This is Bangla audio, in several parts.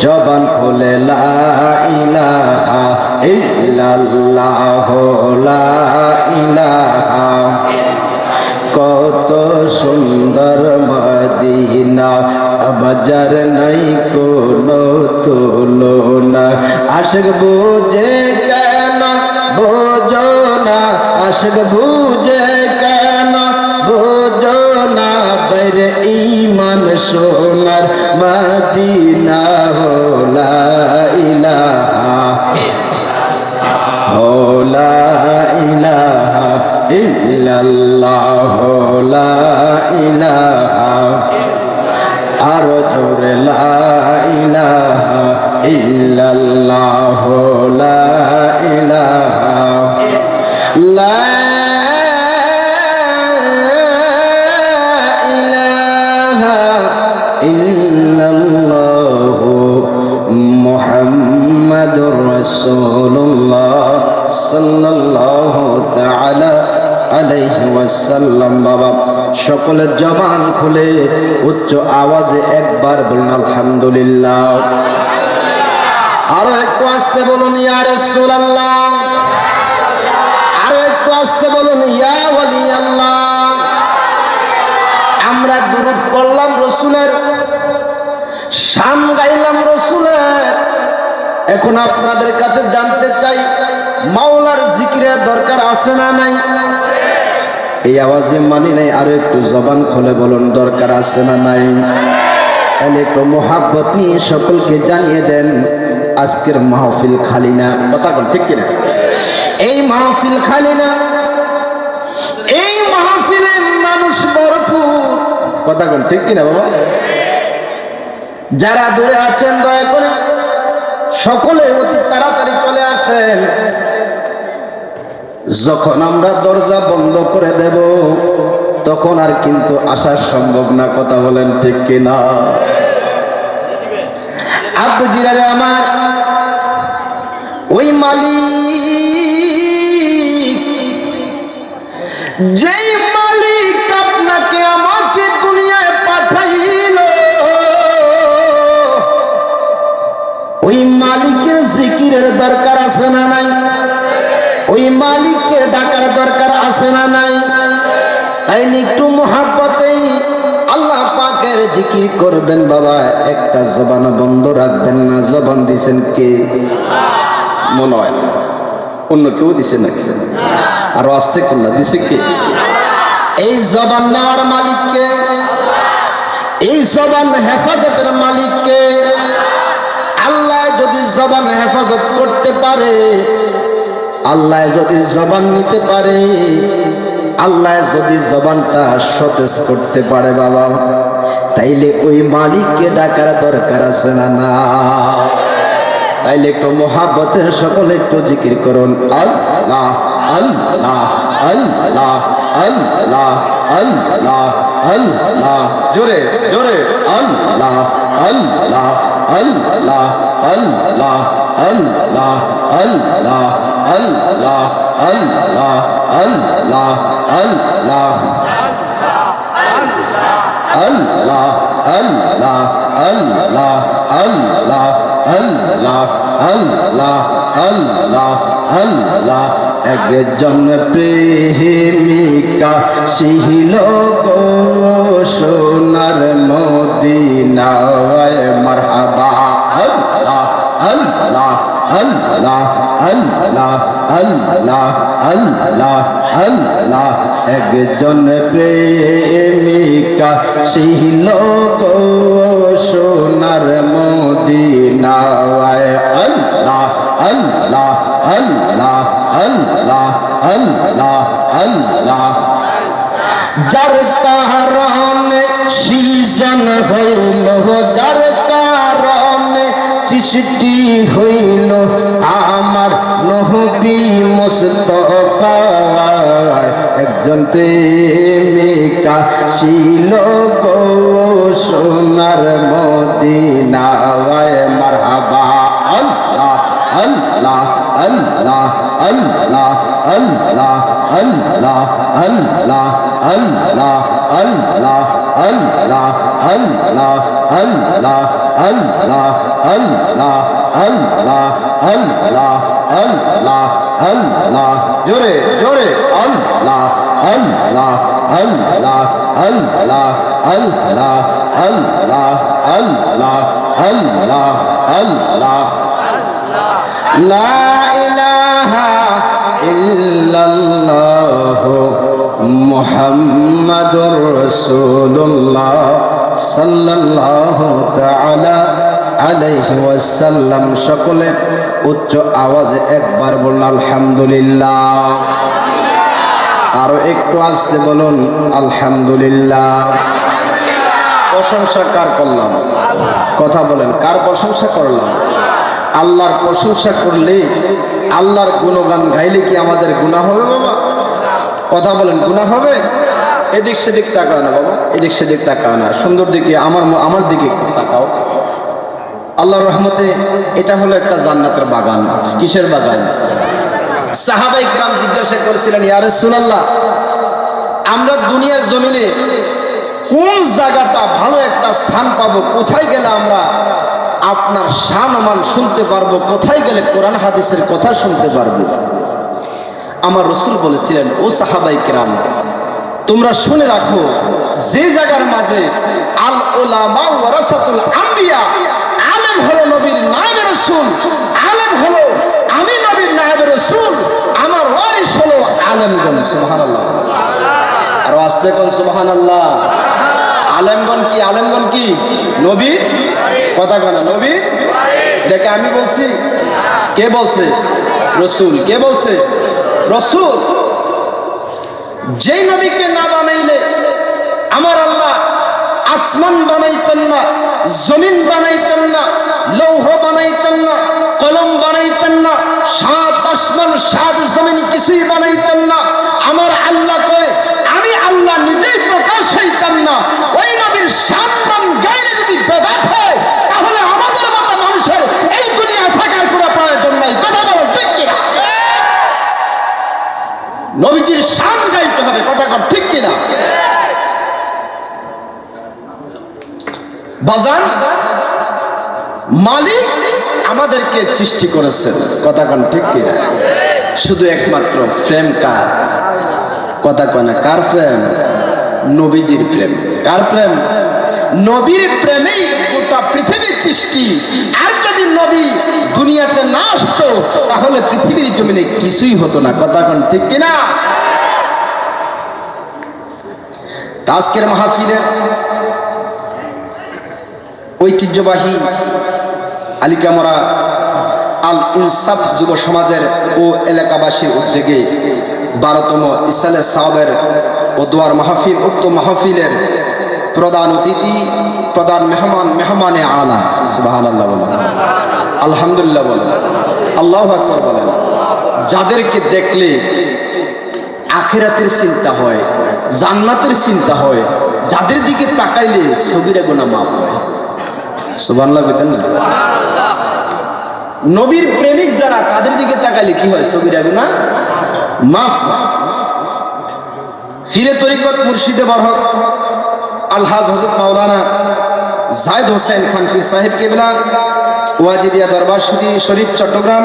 জবান খুলে লা ইলাহা ইল্লাল্লাহ লা ইলাহা। কত সুন্দর মদিনা আবাজার নাই কোনো তুলনা। আশিক বুঝে কেন বোঝো না, আশিক বুঝে কেন বোঝো না, বাইরে ঈমান সোনার মদিনা লা ইলাহা লা ইলাহা ইল্লাল্লাহ লা ইলাহা। আর জোরে লা ইলাহা ইল্লাল্লাহ লা ইলাহা। লা ইলাহা ইল্লাল্লাহ মুহাম্মাদুর রাসূলুল্লাহ সাল্লাল্লাহু তাআলা আলাইহি ওয়াসাল্লাম। বাবা সকলের জবান খুলে উচ্চ আওয়াজে একবার বলুন আলহামদুলিল্লাহ। আরো একটু আস্তে বলুন ইয়া রাসূলুল্লাহ। আরো একটু আস্তে বলুন ইয়া ওয়ালি আল্লাহ। আমরা দুরূদ পড়লাম রসুলের, শান গাইলাম রসুলের। এখন আপনাদের কাছে জানতে চাই মাওলার জিকিরের দরকার আছে না নাই? এই আওয়াজে মানি নাই, আরো একটু জবান খুলে বলুন দরকার আছে না নাই? তাহলে একটু মোহাব্বত নিয়ে সকলকে জানিয়ে দেন আজকের মাহফিল খালি না। কথা বল ঠিক কিনা? এই মাহফিল খালি না, এই মাহফিলে মানুষ ভরপুর। কথা বল ঠিক কিনা বাবা? যারা দূরে আছেন দয়া করে সকলে অতি তাড়াতাড়ি চলে আসেন। যখন আমরা দরজা বন্ধ করে দেব তখন আর কিন্তু আসা সম্ভব না। কথা বলেন ঠিক কিনা? আব্বু জিরারে আমার ওই মালিক, যেই মালিক আপনাকে আমাকে দুনিয়ায় পাঠাইল, ওই মালিকের জিকিরের দরকার আছে না নাই? ওই মালিককে ডাকার দরকার আছে না নাই? তাইলে একটু মোহাব্বতে আল্লাহ পাকের জিকির করবেন বাবা। একটা জবান বন্ধ রাখবেন না। জবান দিছেন কে? মনে হয় অন্য কেউ দিছে নাকি? আরো আস্তে করলা দিছে কে? এই জবান নেওয়ার মালিককে, এই জবান হেফাজতের মালিককে। আল্লাহ যদি জবান হেফাজত করতে পারে, আল্লাহ যদি জবান নিতে পারে, আল্লাহ যদি জবানটা সতেজ করতে পারে বাবা, তাইলে ওই মালিককে ডাকার দরকার আছে না না? তাইলে একটু মোহাব্বতের সকলে একটু জিকির করুন আল্লাহ আল্লাহ আল্লাহ আল্লাহ আল্লাহ আল্লাহ। জোরে জোরে আল্লাহ আল্লাহ আল্লাহ আল্লাহ আল্লাহ আল্লাহ আল্লাহ আল্লাহ আল্লাহ আল্লাহ আল্লাহ আল্লাহ আল্লাহ আল্লাহ আল্লাহ আল্লাহ আল্লাহ আল্লাহ। একজন প্রেমিকা ছিল গো সোনার মদিনায়। মারহাবা আল্লাহ আল্লাহ আল্লাহ আল্লাহ আল্লাহ আল্লাহ আল্লাহ। একজন প্রেমিকা ছিল গো সোনার মদিনায়। আল্লাহ আল্লাহ আল্লাহ আল্লাহ আল্লাহ আল্লাহ। যার কারণে সৃজন হইল, যার কারণে সৃষ্টি হইল আমার নবী মুস্তাফা। একজন প্রেমিকা ছিল গো সোনার মদিনায়। মারহাবা আল্লাহ আল্লাহ আল্লাহ আল্লাহ আল্লাহ আল্লাহ আল্লাহ আল্লাহ আল্লাহ আল্লাহ আল্লাহ আল্লাহ আল্লাহ আল্লাহ আল্লাহ আল্লাহ আল্লাহ আল্লাহ জোরে জোরে আল্লাহ আল্লাহ আল্লাহ আল্লাহ আল্লাহ আল্লাহ আল্লাহ আল্লাহ আল্লাহ লা ইলাহা ইল্লাল্লাহ মুহাম্মাদুর রাসূলুল্লাহ সাল্লাল্লাহু তাআলা আলাইহি ওয়াসাল্লাম। সকলে উচ্চ আওয়াজে একবার বলুন আলহামদুলিল্লাহ। আরো একটু আস্তে বলুন আলহামদুলিল্লাহ। প্রশংসা কার করলাম? কথা বলেন, কার প্রশংসা করলাম? আল্লাহর প্রশংসা করলে, আল্লাহর গুণগান গাইলে কি আমাদের গুনাহ হবে বাবা? কথা বলেন, গুনাহ হবে? এদিক সেদিক তাকাও না বাবা, এদিক সেদিক তাকাও না, সুন্দর দিকে আমার দিকে একটু তাকাও। আল্লাহর রহমতে এটা হলো একটা জান্নাতের বাগান। কিসের বাগান? সাহাবায়ে কেরাম জিজ্ঞাসা করেছিলেন, ইয়া রাসূলুল্লাহ, আমরা দুনিয়ার জমিনে কোন জায়গাটা ভালো একটা স্থান পাবো? কোথায় গেলে আমরা আপনার শান-মান শুনতে পারবো? কোথায় গেলে কোরআন হাদিসের কথা শুনতে পারবো? আমার রাসূল বলেছিলেন, ও সাহাবায়ে কেরাম, তোমরা শুনে রাখো, যে জায়গার মাঝে আল উলামা ওয়ারাসাতুল আম্বিয়া, আলেম হলো নবীর নায়েবে রাসূল, আলেম হলো আমি নবীর নায়েবে রাসূল, আমার ওয়ারিস হলো আলেমগণ। সুবহানাল্লাহ। আর আস্তে কোন সুবহানাল্লাহ। আলেমগণ কি? আলেমগণ কি? নবীর কথা কেন? নবীর দেখে আমি বলছি? কে বলছে? রাসূল। কে বলছে? রাসূল। যেই নবীকে না বানাইলে আমার আল্লাহ আসমান বানাইতেন না, জমিন বানাইতেন না, লৌহ বানাইতেন না, কলম বানাইতেন না, সাত আসমান সাত জমিন কিছুই বানাইতেন না। আমার আল্লাহ কয়, আমি আল্লাহ নিজেই প্রকাশ হইতাম না। ওই নবীর সম্মান গাইলে যদি বেদাত হয়, তাহলে আমাদের মতো মানুষের এই দুনিয়া থাকার কোনো প্রয়োজন নাই। কথা বলো ঠিক কিনা? নবীজির শান গাইতে হবে। কথা কর ঠিক কিনা? বাজান, মালিক আমাদেরকে সৃষ্টি করেছেন। কথা কন ঠিক কিনা? শুধু একমাত্র প্রেম কার? কথা কয় না, কার প্রেম? নবীজির প্রেম। কার প্রেম? নবীর প্রেমেই গোটা পৃথিবীর সৃষ্টি। আর যদি নবী দুনিয়াতে না আসতো, তাহলে পৃথিবীর জমিনে কিছুই হতো না। কথা কন ঠিক কিনা? আজকের মাহফিলে ঐতিহ্যবাহী আলিকামরা আল ইনসাফ যুব সমাজের ও এলাকাবাসীর উদ্যোগে 12তম ইসালে সাহাবের ও দোয়ার মাহফিল। উক্ত মাহফিলের প্রধান অতিথি, প্রধান মেহমানে আলা। সুবহানাল্লাহ বলেন, আলহামদুলিল্লাহ বলেন, আল্লাহু আকবার বলেন। যাদেরকে দেখলে আখিরাতের চিন্তা হয়, জান্নাতের চিন্তা হয়, যাদের দিকে তাকাইলে সগীরা গুনাহ মাফ হয়। সুবহানাল্লাহ বলেন না? নবীর প্রেমিক যারা, তাদের দিকে তাকাইলে কি হয়? সগীরা গুনাহ মাফ। ফিরে তরিকত মুর্শিদে বরহক আলহাজ হযরত মাওলানা জায়েদ হোসেন খানফি সাহেব কিবলা ওয়াজিদিয়া দরবার শরীফ চট্টগ্রাম।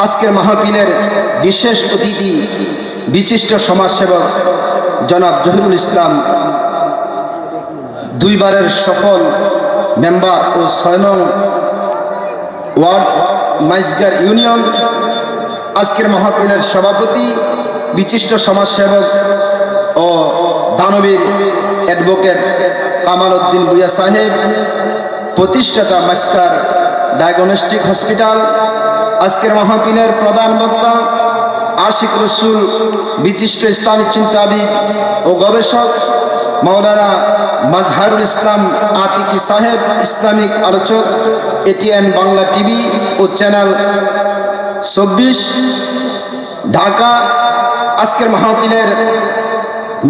আজকের মাহফিলের বিশেষ অতিথি বিশিষ্ট সমাজসেবক জনাব জহিরুল ইসলাম, দুইবারের সফল মেম্বার ও 6 নং ওয়ার্ড মাইজগার ইউনিয়ন। আজকের মাহফিলের সভাপতি বিশিষ্ট সমাজসেবক ও দানবীর অ্যাডভোকেট কামাল উদ্দিন ভুইয়া সাহেব, প্রতিষ্ঠাতা মাস্কার ডায়াগনস্টিক হসপিটাল। আজকের মাহফিলের প্রধান বক্তা আশিক রসুল, বিশিষ্ট ইসলামিক চিন্তাবিদ ও গবেষক মাওলানা মাজহারুল ইসলাম আতিকি সাহেব, ইসলামিক আলোচক, এটিএন বাংলা টিভি ও চ্যানেল 24 ঢাকা। আজকের মাহফিলের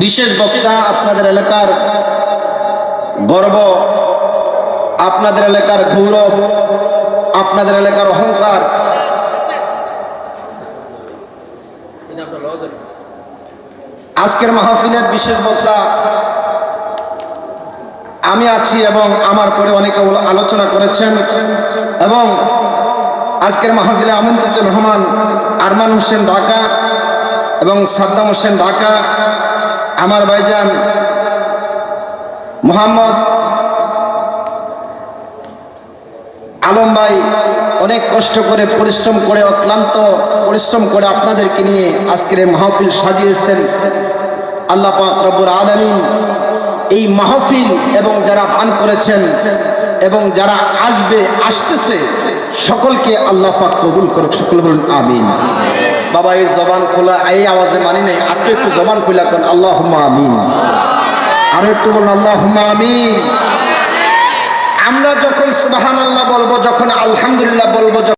বিশেষ বক্তা, আপনাদের এলাকার গর্ব, আপনাদের এলাকার গৌরব, আপনাদের এলাকার অহংকার, আজকের মাহফিলের বিশেষ বক্তা আমি আছি এবং আমার পরে অনেকে আলোচনা করেছেন, এবং আজকের মাহফিলে আমন্ত্রিত মেহমান আরমান হোসেন ঢাকা এবং সাদ্দাম হোসেন ঢাকা, আমার ভাইজান মোহাম্মদ আলম ভাই অনেক কষ্ট করে পরিশ্রম করে অক্লান্ত পরিশ্রম করে আপনাদেরকে নিয়ে আজকের এই মাহফিল সাজিয়েছেন। আল্লাহ পাক রব্বুল আলামিন এই মাহফিল এবং যারা দান করেছেন এবং যারা আসতেছে সকলকে আল্লাহ পাক কবুল করুক, সকল বলুন আমিন। বাবা এই জবান খোলা, এই আওয়াজে মানি নাই, আর একটু জবান খোলা করেন আল্লাহুম্মা আমিন, আরো একটু বলুন আল্লাহুম্মা আমিন। আমরা যখন সুবহানাল্লাহ বলবো, যখন আলহামদুলিল্লাহ বলবো,